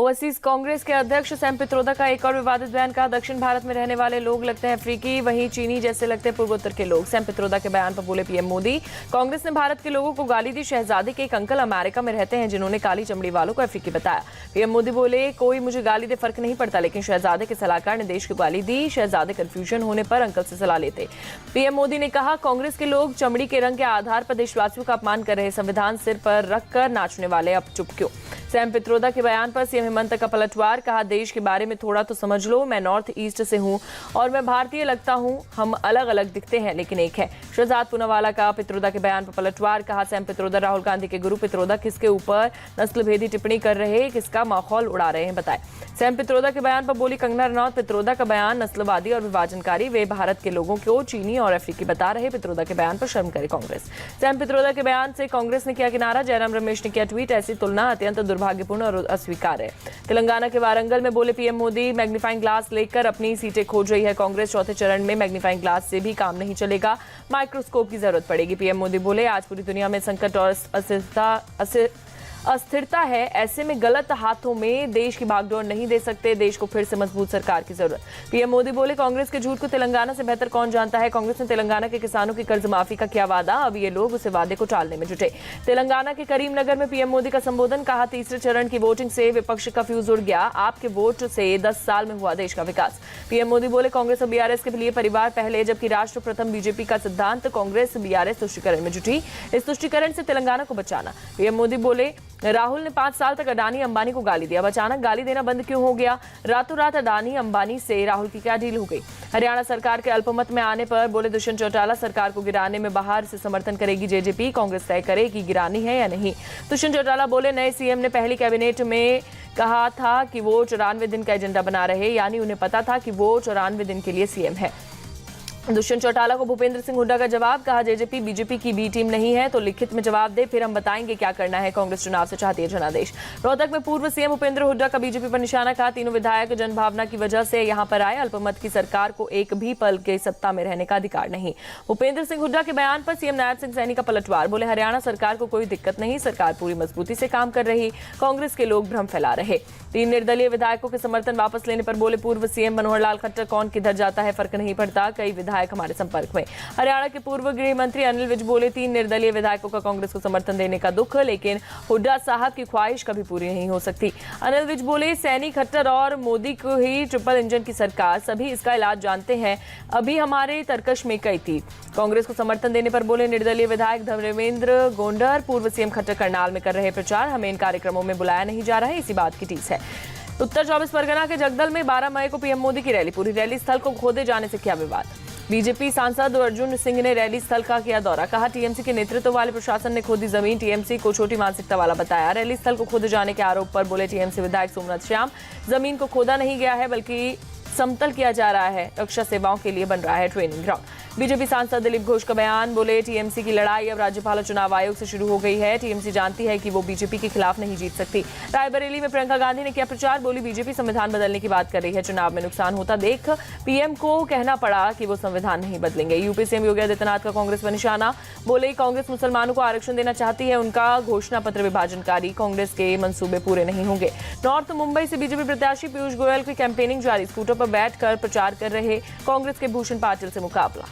Overseas Congress के अध्यक्ष Sam Pitroda का एक और विवादित बयान। कहा, दक्षिण भारत में रहने वाले लोग लगते हैं अफ्रीकी, वहीं चीनी जैसे लगते हैं पूर्वोत्तर के लोग। सैम पित्रोदा के बयान पर बोले पीएम मोदी, कांग्रेस ने भारत के लोगों को गाली दी। शहजादी के एक अंकल अमेरिका में रहते हैं जिन्होंने काली चमड़ी वालों को अफ्रीकी बताया। पीएम मोदी बोले, कोई मुझे गाली दे फर्क नहीं पड़ता, लेकिन शहजादे के सलाहकार ने देश को गाली दी। शहजादे कंफ्यूजन होने पर अंकल से सलाह लेते। पीएम मोदी ने कहा, कांग्रेस के लोग चमड़ी के रंग के आधार पर देशवासियों का अपमान कर रहे। संविधान सिर पर रखकर नाचने वाले अब चुप क्यों? सैम पित्रोदा के बयान पर सीएम हेमंत का पलटवार। कहा, देश के बारे में थोड़ा तो समझ लो। मैं नॉर्थ ईस्ट से हूं और मैं भारतीय लगता हूं। हम अलग अलग दिखते हैं लेकिन एक है। शहजाद पूनावाला का पित्रोदा के बयान पर पलटवार। कहा, सैम पित्रोदा राहुल गांधी के गुरु। पित्रोदा किसके ऊपर नस्लभेदी टिप्पणी कर रहे, किसका माहौल उड़ा रहे हैं, बताएं। सैम पित्रोदा के बयान पर बोली कंगना रनौत, पित्रोदा का बयान नस्लवादी और विभाजनकारी। वे भारत के लोगों को चीनी और अफ्रीकी बता रहे। पित्रोदा के बयान पर शर्म करे कांग्रेस। सैम पित्रोदा के बयान से कांग्रेस ने किया किनारा। जयराम रमेश ने किया ट्वीट, ऐसी तुलना अत्यंत दुर्भाग्यपूर्ण और अस्वीकार्य है। तेलंगाना के वारंगल में बोले पीएम मोदी, मैग्नीफाइंग ग्लास लेकर अपनी सीटें खोज रही है कांग्रेस। चौथे चरण में मैग्नीफाइंग ग्लास से भी काम नहीं चलेगा, माइक्रोस्कोप की जरूरत पड़ेगी। पीएम मोदी बोले, आज पूरी दुनिया में संकट और अस्थिरता है, ऐसे में गलत हाथों में देश की भागदौड़ नहीं दे सकते। देश को फिर से मजबूत सरकार की जरूरत। पीएम मोदी बोले, कांग्रेस के झूठ को तेलंगाना से बेहतर कौन जानता है। कांग्रेस ने तेलंगाना के किसानों की कर्ज माफी का किया वादा, अब ये लोग उसे वादे को टालने में जुटे। तेलंगाना के करीमनगर में पीएम मोदी का संबोधन। कहा, तीसरे चरण की वोटिंग से विपक्ष का फ्यूज उड़ गया। आपके वोट से 10 साल में हुआ देश का विकास। पीएम मोदी बोले, कांग्रेस और बीआरएस के लिए परिवार पहले जबकि राष्ट्र प्रथम। बीजेपी का सिद्धांत, कांग्रेस बीआरएस तुष्टीकरण में जुटी। इस तुष्टीकरण से तेलंगाना को बचाना। पीएम मोदी बोले, राहुल ने 5 साल तक अडानी अंबानी को गाली दिया, अब अचानक गाली देना बंद क्यों हो गया? रातों रात अडानी अंबानी से राहुल की क्या डील हो गई? हरियाणा सरकार के अल्पमत में आने पर बोले दुष्यंत चौटाला, सरकार को गिराने में बाहर से समर्थन करेगी जेजेपी, कांग्रेस तय करे कि गिरानी है या नहीं। दुष्यंत चौटाला बोले, नए सीएम ने पहली कैबिनेट में कहा था कि वो 94 दिन का एजेंडा बना रहे, यानी उन्हें पता था कि वो 94 दिन के लिए सीएम है। दुष्यंत चौटाला को भूपेंद्र सिंह हुड्डा का जवाब। कहा, जेजेपी बीजेपी की बी टीम नहीं है तो लिखित में जवाब दे, फिर हम बताएंगे क्या करना है। कांग्रेस चुनाव से चाहती है जनादेश। रोहतक में पूर्व सीएम भूपेंद्र हुड्डा का बीजेपी पर निशाना। कहा, तीनों विधायक जनभावना की वजह से यहां पर आए, अल्पमत की सरकार को एक भी पल के सत्ता में रहने का अधिकार नहीं। भूपेंद्र सिंह हुड्डा के बयान पर सीएम नायब सिंह सैनी का पलटवार। बोले, हरियाणा सरकार को कोई दिक्कत नहीं, सरकार पूरी मजबूती से काम कर रही, कांग्रेस के लोग भ्रम फैला रहे। 3 निर्दलीय विधायकों के समर्थन वापस लेने पर बोले पूर्व सीएम मनोहर लाल खट्टर, कौन किधर जाता है फर्क नहीं पड़ता, कई विधायक हमारे संपर्क में। हरियाणा के पूर्व गृह मंत्री अनिल विज बोले, 3 निर्दलीय विधायकों का कांग्रेस को समर्थन देने का दुख, लेकिन हुड्डा साहब की ख्वाहिश कभी पूरी नहीं हो सकती। अनिल विज बोले, सैनी, खट्टर और मोदी को ही ट्रिपल इंजन की सरकार, सभी इसका इलाज जानते हैं, अभी हमारे तरकश में कई थी। कांग्रेस को समर्थन देने पर बोले निर्दलीय विधायक धर्मेंद्र गोंडर, पूर्व सीएम खट्टर करनाल में कर रहे प्रचार, हमें इन कार्यक्रमों में बुलाया नहीं जा रहा है, इसी बात की टीस है। उत्तर 24 परगना के जगदल में 12 मई को पीएम मोदी की रैली। पूरी रैली स्थल को खोदे जाने से किया विवाद। बीजेपी सांसद अर्जुन सिंह ने रैली स्थल का किया दौरा। कहा, टीएमसी के नेतृत्व वाले प्रशासन ने खोदी जमीन, टीएमसी को छोटी मानसिकता वाला बताया। रैली स्थल को खोदे जाने के आरोप पर बोले टीएमसी विधायक सोमनाथ श्याम, जमीन को खोदा नहीं गया है बल्कि समतल किया जा रहा है, रक्षा सेवाओं के लिए बन रहा है ट्रेनिंग ग्राउंड। बीजेपी सांसद दिलीप घोष का बयान। बोले, टीएमसी की लड़ाई अब राज्यपाल और चुनाव आयोग से शुरू हो गई है, टीएमसी जानती है कि वो बीजेपी के खिलाफ नहीं जीत सकती। रायबरेली में प्रियंका गांधी ने किया प्रचार। बोली, बीजेपी संविधान बदलने की बात कर रही है, चुनाव में नुकसान होता देख पीएम को कहना पड़ा कि वो संविधान नहीं बदलेंगे। यूपी सीएम योगी आदित्यनाथ का कांग्रेस पर निशाना। बोले, कांग्रेस मुसलमानों को आरक्षण देना चाहती है, उनका घोषणा पत्र विभाजनकारी, कांग्रेस के मंसूबे पूरे नहीं होंगे। नॉर्थ मुंबई से बीजेपी प्रत्याशी पीयूष गोयल की कैंपेनिंग जारी, स्कूटर पर बैठकर प्रचार कर रहे, कांग्रेस के भूषण पाटिल से मुकाबला।